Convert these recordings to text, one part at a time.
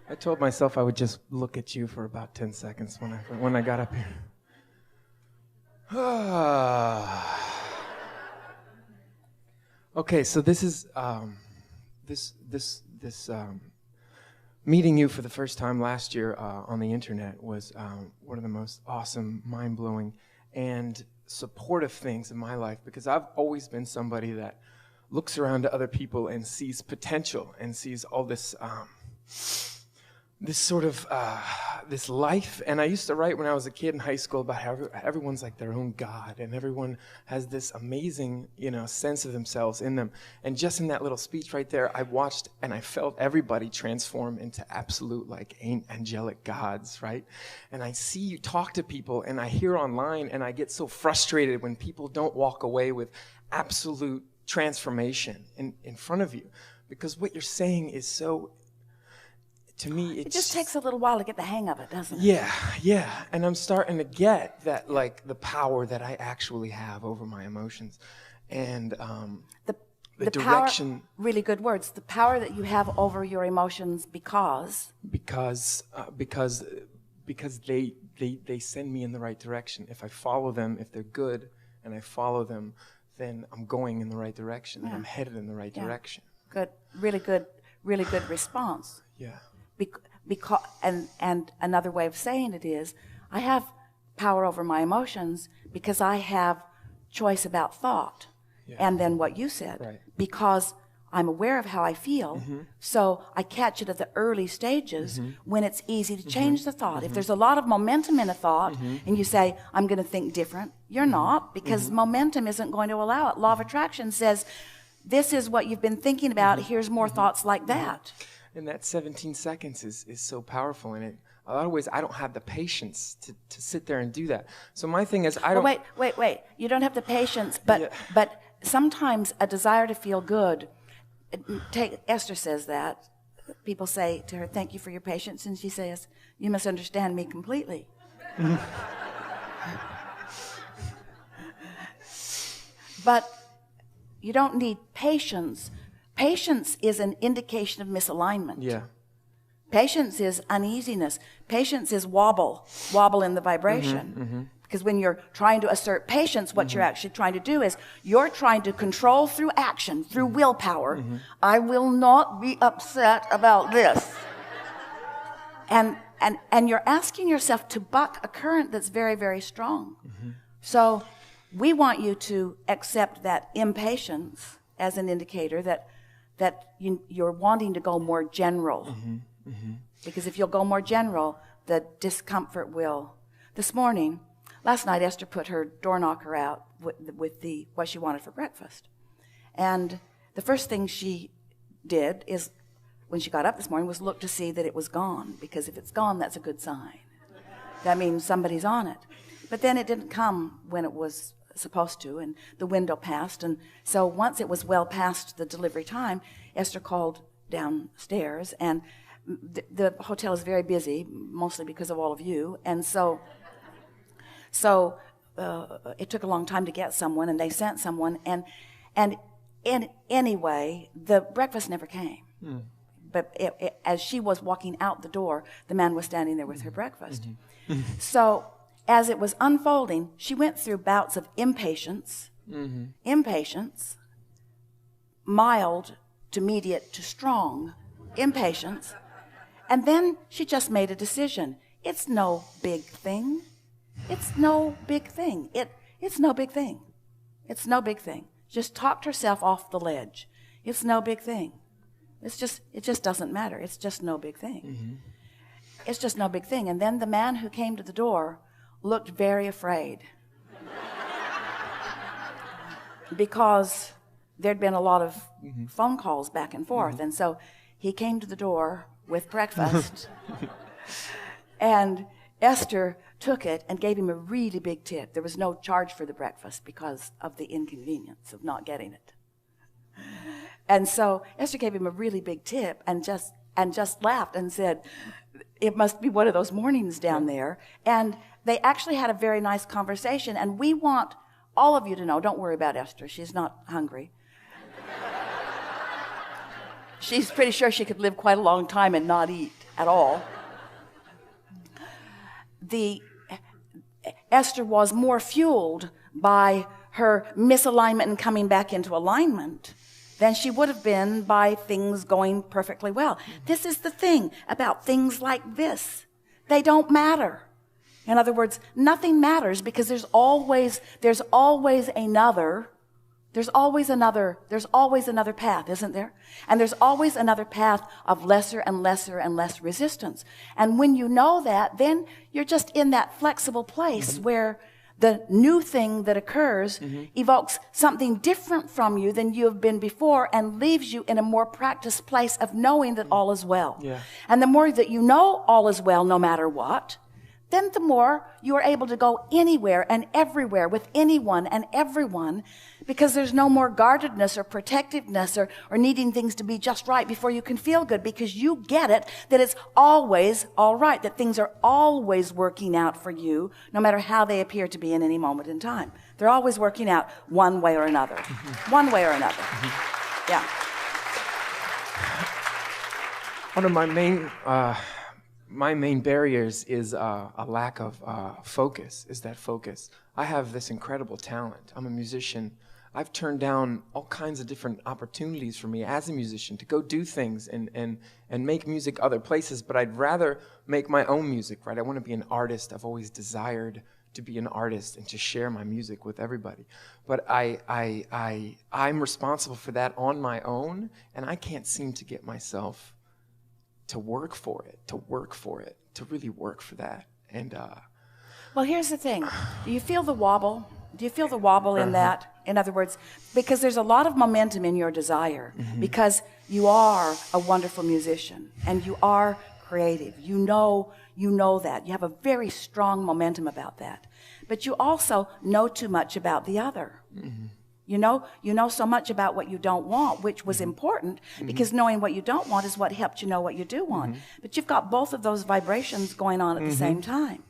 I told myself I would just look at you for about 10 seconds when I got up here. Okay, so this is meeting you for the first time last year on the internet was one of the most awesome, mind-blowing, and supportive things in my life, because I've always been somebody that looks around to other people and sees potential and sees all this this sort of this life. And I used to write when I was a kid in high school about how everyone's like their own God, and everyone has this amazing, sense of themselves in them. And just in that little speech right there, I watched and I felt everybody transform into absolute angelic gods, right? And I see you talk to people, and I hear online, and I get so frustrated when people don't walk away with absolute transformation in front of you, because what you're saying is so. To me, it just takes a little while to get the hang of it, doesn't it? Yeah. And I'm starting to get that, like, the power that I actually have over my emotions. And the direction. Power, really good words. The power that you have over your emotions because they send me in the right direction. If I follow them, if they're good, and I follow them, then I'm going in the right direction, and I'm headed in the right direction. Good, really good response. Yeah. Because and another way of saying it is, I have power over my emotions because I have choice about thought, and then what you said, right. Because I'm aware of how I feel, so I catch it at the early stages when it's easy to change the thought. If there's a lot of momentum in a thought, and you say, I'm going to think different, you're not, because momentum isn't going to allow it. Law of attraction says, this is what you've been thinking about, here's more thoughts like that. And that 17 seconds is so powerful. And in a lot of ways, I don't have the patience to sit there and do that. So my thing is, I don't... Wait. You don't have the patience, but sometimes a desire to feel good... Esther says that. People say to her, thank you for your patience. And she says, you must understand me completely. But you don't need patience. Patience is an indication of misalignment. Yeah. Patience is uneasiness. Patience is wobble in the vibration. Because when you're trying to assert patience, what you're actually trying to do is you're trying to control through action, through willpower. I will not be upset about this. And you're asking yourself to buck a current that's very, very strong. So we want you to accept that impatience as an indicator that you're wanting to go more general. Because if you'll go more general, the discomfort will. Last night, Esther put her door knocker out with what she wanted for breakfast. And the first thing she did is, when she got up this morning, was look to see that it was gone. Because if it's gone, that's a good sign. That means somebody's on it. But then it didn't come when it was supposed to, and the window passed, and so once it was well past the delivery time, Esther called downstairs, and the hotel is very busy, mostly because of all of you, and so it took a long time to get someone, and they sent someone, and anyway, the breakfast never came. But as she was walking out the door, the man was standing there with her breakfast. So as it was unfolding, she went through bouts of impatience, mild to mediate to strong impatience, and then she just made a decision. It's no big thing. It's no big thing. It's no big thing. It's no big thing. Just talked herself off the ledge. It's no big thing. It just doesn't matter. It's just no big thing. It's just no big thing. And then the man who came to the door looked very afraid because there'd been a lot of phone calls back and forth. And so he came to the door with breakfast and Esther took it and gave him a really big tip. There was no charge for the breakfast because of the inconvenience of not getting it. And so Esther gave him a really big tip and just laughed and said, it must be one of those mornings down there. And they actually had a very nice conversation, and we want all of you to know, don't worry about Esther, she's not hungry. She's pretty sure she could live quite a long time and not eat. at all. Esther was more fueled by her misalignment and coming back into alignment than she would have been by things going perfectly well. This is the thing about things like this. They don't matter. In other words, nothing matters because there's always another path, isn't there? And there's always another path of lesser and lesser and less resistance. And when you know that, then you're just in that flexible place where the new thing that occurs evokes something different from you than you have been before and leaves you in a more practiced place of knowing that all is well. Yeah. And the more that you know all is well no matter what, then the more you are able to go anywhere and everywhere with anyone and everyone, because there's no more guardedness or protectiveness or needing things to be just right before you can feel good, because you get it that it's always all right, that things are always working out for you, no matter how they appear to be in any moment in time. They're always working out one way or another. One way or another. Yeah. One of my main barriers is a lack of focus, is that focus. I have this incredible talent. I'm a musician. I've turned down all kinds of different opportunities for me as a musician to go do things and make music other places, but I'd rather make my own music, right? I want to be an artist. I've always desired to be an artist and to share my music with everybody. But I'm responsible for that on my own, and I can't seem to get myself to work for it, to really work for that. And well, here's the thing. Do you feel the wobble? Do you feel the wobble in that? In other words, because there's a lot of momentum in your desire, because you are a wonderful musician and you are creative. You know that. You have a very strong momentum about that. But you also know too much about the other. You know so much about what you don't want, which was important, because knowing what you don't want is what helped you know what you do want. But you've got both of those vibrations going on at the same time.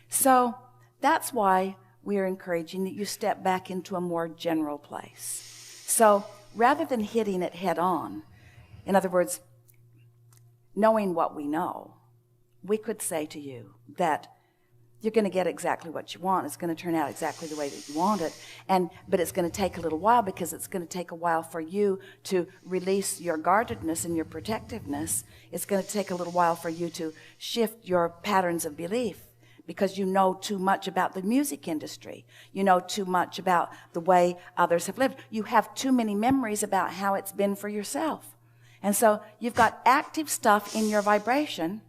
So that's why we're encouraging that you step back into a more general place. So rather than hitting it head on, in other words, knowing what we know, we could say to you that you're going to get exactly what you want. It's going to turn out exactly the way that you want it. But it's going to take a little while, because it's going to take a while for you to release your guardedness and your protectiveness. It's going to take a little while for you to shift your patterns of belief, because you know too much about the music industry. You know too much about the way others have lived. You have too many memories about how it's been for yourself. And so you've got active stuff in your vibration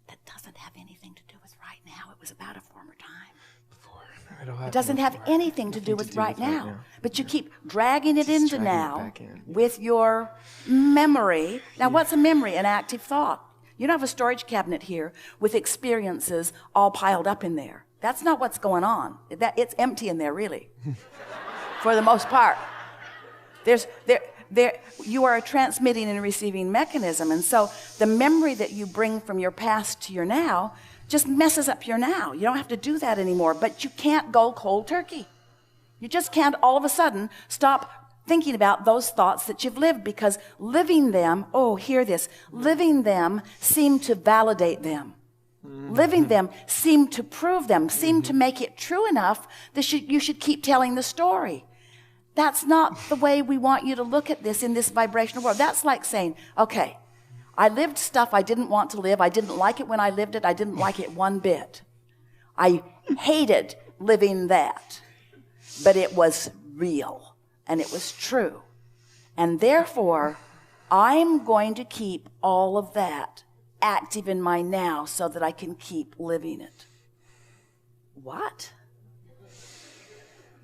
that doesn't have anything to do with right now. It was about a former time. It doesn't have anything to do with right now. But you keep dragging it into now with your memory. Now, what's a memory? An active thought. You don't have a storage cabinet here with experiences all piled up in there. That's not what's going on. It's empty in there, really, for the most part. You are a transmitting and receiving mechanism, and so the memory that you bring from your past to your now just messes up your now. You don't have to do that anymore, but you can't go cold turkey. You just can't all of a sudden stop thinking about those thoughts that you've lived, because living them, hear this, living them seem to validate them. Living them seem to prove them, seem to make it true enough that you should keep telling the story. That's not the way we want you to look at this in this vibrational world. That's like saying, okay, I lived stuff I didn't want to live. I didn't like it when I lived it. I didn't like it one bit. I hated living that. But it was real. And it was true. And therefore, I'm going to keep all of that active in my now so that I can keep living it. What?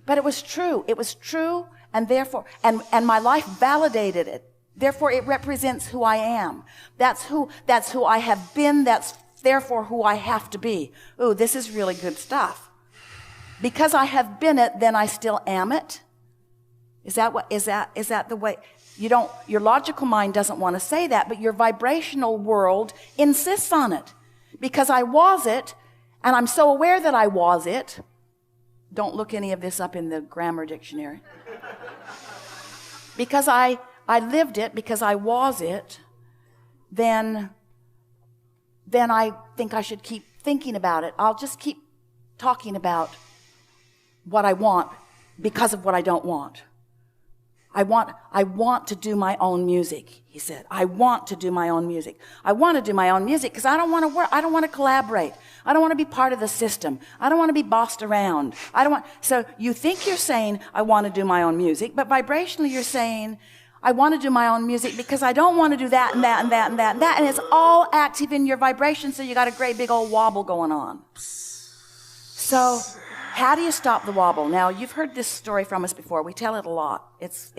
But it was true. It was true, and therefore, and my life validated it. Therefore, it represents who I am. That's who I have been. That's therefore who I have to be. Ooh, this is really good stuff. Because I have been it, then I still am it. Is that the way? Your logical mind doesn't want to say that, but your vibrational world insists on it. Because I was it, and I'm so aware that I was it. Don't look any of this up in the grammar dictionary. Because I lived it, because I was it, then then I think I should keep thinking about it. I'll just keep talking about what I want because of what I don't want. I want to do my own music, he said. I want to do my own music. I want to do my own music because I don't want to work. I don't want to collaborate. I don't want to be part of the system. I don't want to be bossed around. So you think you're saying, I want to do my own music, but vibrationally you're saying, I want to do my own music because I don't want to do that and that and that and that and that. And it's all active in your vibration, so you got a great big old wobble going on. So how do you stop the wobble? Now, you've heard this story from us before. We tell it a lot. It's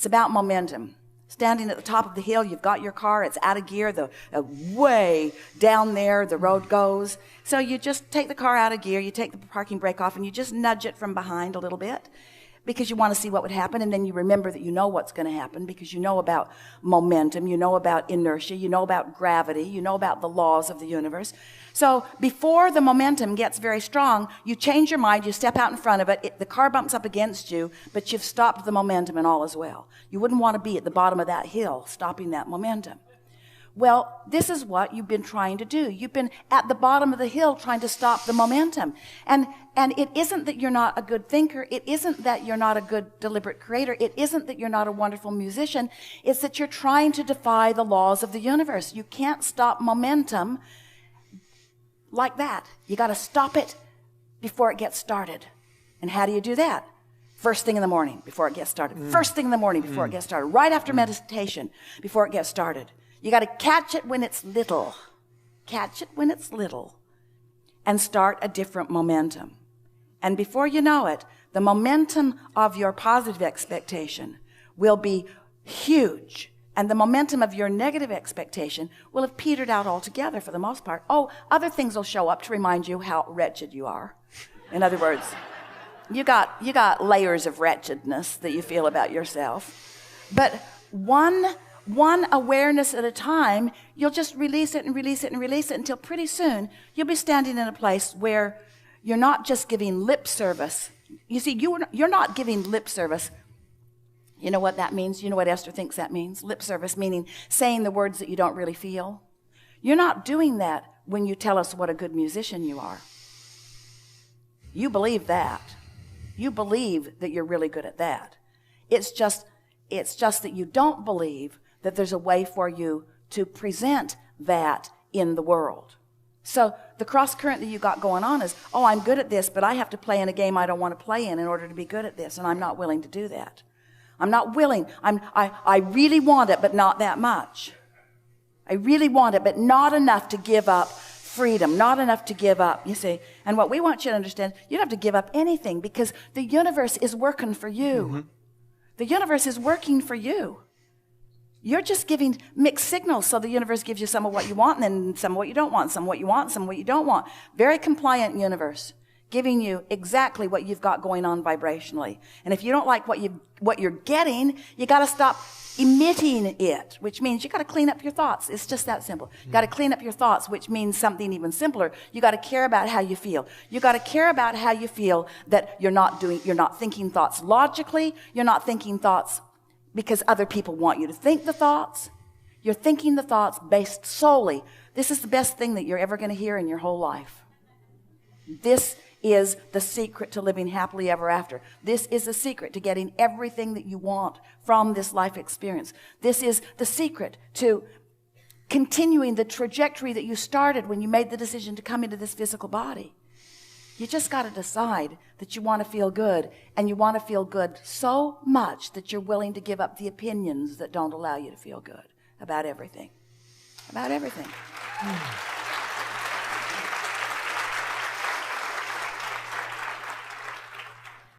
about momentum. Standing at the top of the hill, you've got your car, it's out of gear, way down there the road goes. So you just take the car out of gear, you take the parking brake off, and you just nudge it from behind a little bit because you want to see what would happen, and then you remember that you know what's going to happen because you know about momentum, you know about inertia, you know about gravity, you know about the laws of the universe. So before the momentum gets very strong, you change your mind, you step out in front of it, the car bumps up against you, but you've stopped the momentum and all is well. You wouldn't want to be at the bottom of that hill stopping that momentum. Well, this is what you've been trying to do. You've been at the bottom of the hill trying to stop the momentum. And it isn't that you're not a good thinker. It isn't that you're not a good deliberate creator. It isn't that you're not a wonderful musician. It's that you're trying to defy the laws of the universe. You can't stop momentum like that. You got to stop it before it gets started. And how do you do that? First thing in the morning before it gets started. First thing in the morning before it gets started. Right after meditation before it gets started. You got to catch it when it's little. Catch it when it's little. And start a different momentum. And before you know it, the momentum of your positive expectation will be huge. And the momentum of your negative expectation will have petered out altogether for the most part. Oh, other things will show up to remind you how wretched you are. In other words, you got layers of wretchedness that you feel about yourself. But one awareness at a time, you'll just release it and release it and release it until pretty soon you'll be standing in a place where you're not just giving lip service. You see, you're not giving lip service. You know what that means? You know what Esther thinks that means? Lip service, meaning saying the words that you don't really feel. You're not doing that when you tell us what a good musician you are. You believe that. You believe that you're really good at that. It's just that you don't believe that there's a way for you to present that in the world. So the cross current that you got going on is, oh, I'm good at this, but I have to play in a game I don't want to play in order to be good at this, and I'm not willing to do that. I'm not willing. I really want it, but not that much. I really want it, but not enough to give up freedom, not enough to give up, you see. And what we want you to understand, you don't have to give up anything because the universe is working for you. Mm-hmm. The universe is working for you. You're just giving mixed signals, so the universe gives you some of what you want and then some of what you don't want, some of what you want, some of what you don't want. Very compliant universe, giving you exactly what you've got going on vibrationally. And if you don't like what you're getting, you got to stop emitting it, which means you got to clean up your thoughts. It's just that simple. You got to clean up your thoughts, which means something even simpler. You got to care about how you feel. You got to care about how you feel that you're not thinking thoughts logically. You're not thinking thoughts because other people want you to think the thoughts. You're thinking the thoughts based solely. This is the best thing that you're ever going to hear in your whole life. This is the secret to living happily ever after. This is the secret to getting everything that you want from this life experience. This is the secret to continuing the trajectory that you started when you made the decision to come into this physical body. You just got to decide that you want to feel good, and you want to feel good so much that you're willing to give up the opinions that don't allow you to feel good about everything. About everything.